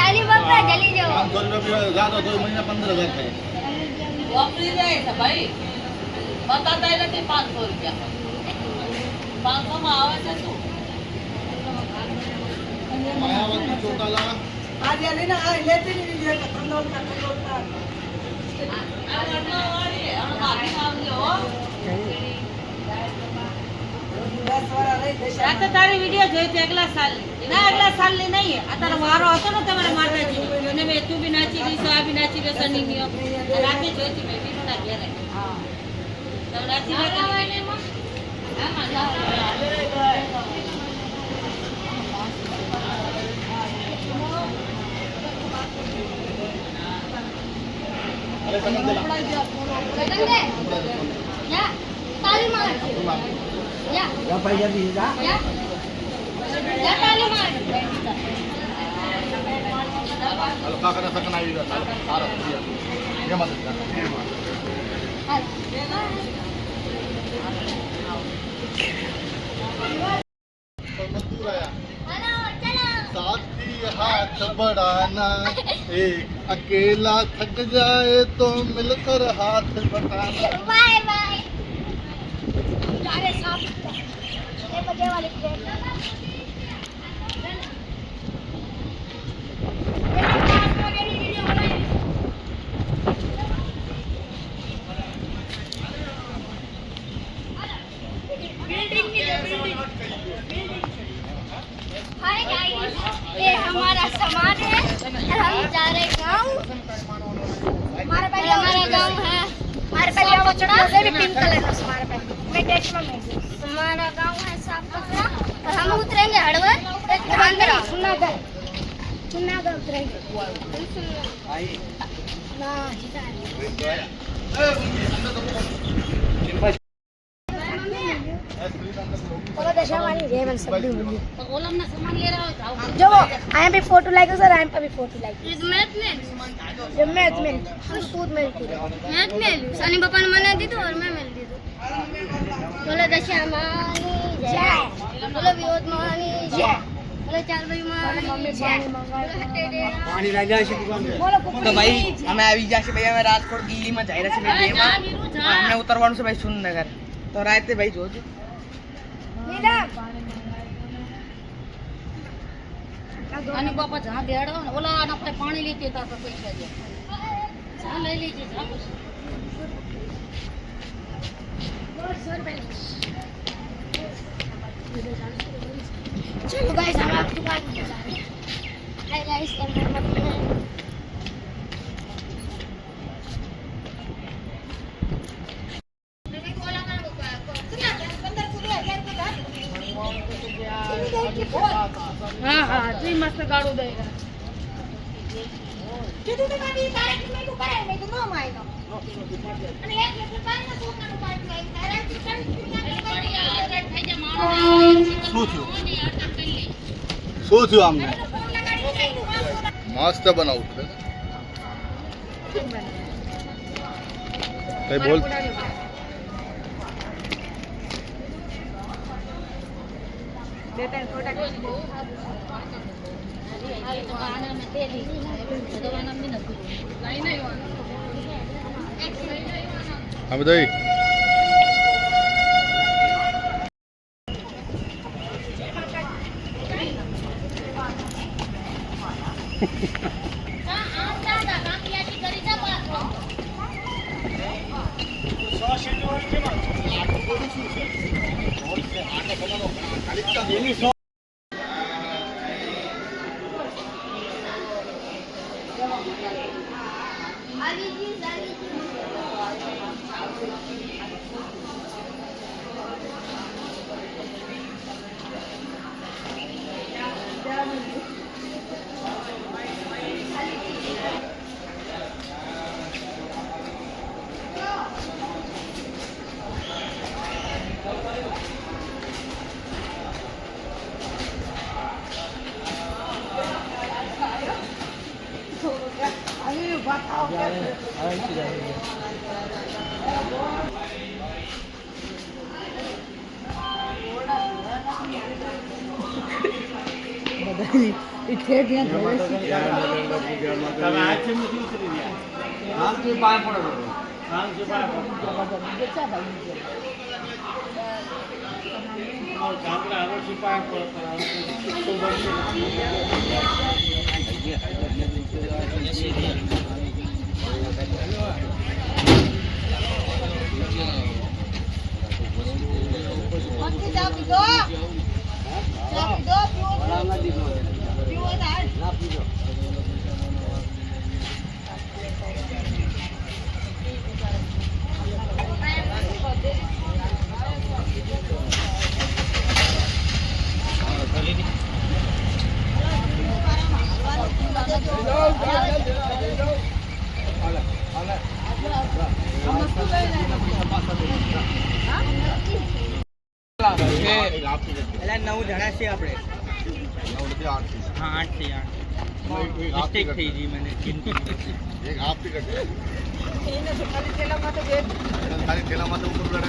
अली बाबा जल्दी जाओ 500 रुपया ज्यादा 2 महीना 15,000 है वापरी जाए था भाई बताता है कि 500 रुपया 500 में आवे છે શું मायावती चौटाला आज यानी ना लेते नहीं दिया कंट्रोल का આ ઘરમાં વાળી અને માફી માંગજો 10 वाला रही देश આ તો તારી વિડિયો જોઈ તે અગલા સાલ ના અગલા સાલ ની નહીં આ તારો વારો હતો ને તમારે માતાજી અને મે તું બી નાચી ગઈ સો આ બી નાચી ગઈ સની નિયો રાતે જોઈતી મે બીના ઘરે હા તો નાચી ગઈ હા માં या ताली मार या भाई जल्दी जा या ताली मार हेलो का करना सकना आएगा सारा ये मत साथी हाथ बढ़ाना एक अकेला थक जाए तो मिलकर हाथ बढ़ाना बाय बाय अरे साहब ये बजे वाली ट्रेन हाय गाइस ये हमारा समाज है हम जा रहे गांव हमारा गांव है हमारे पहले वो चढ़ा से भी पिंक कलर का हमारे पे मैं टेस्ट में हमारा गांव है साफ सुथरा और हम उतरेंगे हड़वर एक आंध्रा सुनागर उतरेंगे ना जीता बोलो दशावानी रेवन सब भी होगी ઓલમ ના સામાન લઈ રહ્યો જાવ जो आई एम पे photo like sir I am पे भी फोटो लाइक इस मैच में जब मैच में सूद मिलती है मैच में सनी पापा ने मना दी तो और मैं मिल दी तो बोलो दशावानी जय बोलो विनोद मानी जय बोलो चार भाई मानी जय पानी लग जाए बोलो તો ભાઈ અમે આવી જશે ભાઈ અમે રાજકોટ દિલ્હીમાં જઈ રહ્યા છીએ ભાઈ બેમાં અમને ઉતરવાનું છે ભાઈ સુરનગર તો રાતે ભાઈ જોજો नीला અને બાપા જા બેડો ને ઓલા આપણે પાણી લીધી તા તો પૈસા દે જા લઈ લીધી જા चलो गाइस हम आपकी बात नहीं जा रहे हाय गाइस अंदर मत હા હા જી મસ્ત ગાડું દઈ કીધું તો કાઢી તારે કે મેં કરાય મેં તો નો માયનો અને એક લેટર પાણી ના સોનાનું પાણી લઈ તારે શું થયું આમને મસ્ત બનાવું કઈ બોલ હા બધાઈ એટલે 9 જણા છે આપણે. 9 થી 8 થી. હા 8 થી 8 એક હાથ મિસ્ટેક થઈ ગઈ મને. એક હાથ થી કટે એને તો ખાલી પેલા માટે બે ખાલી થેલામાં તો ઉપર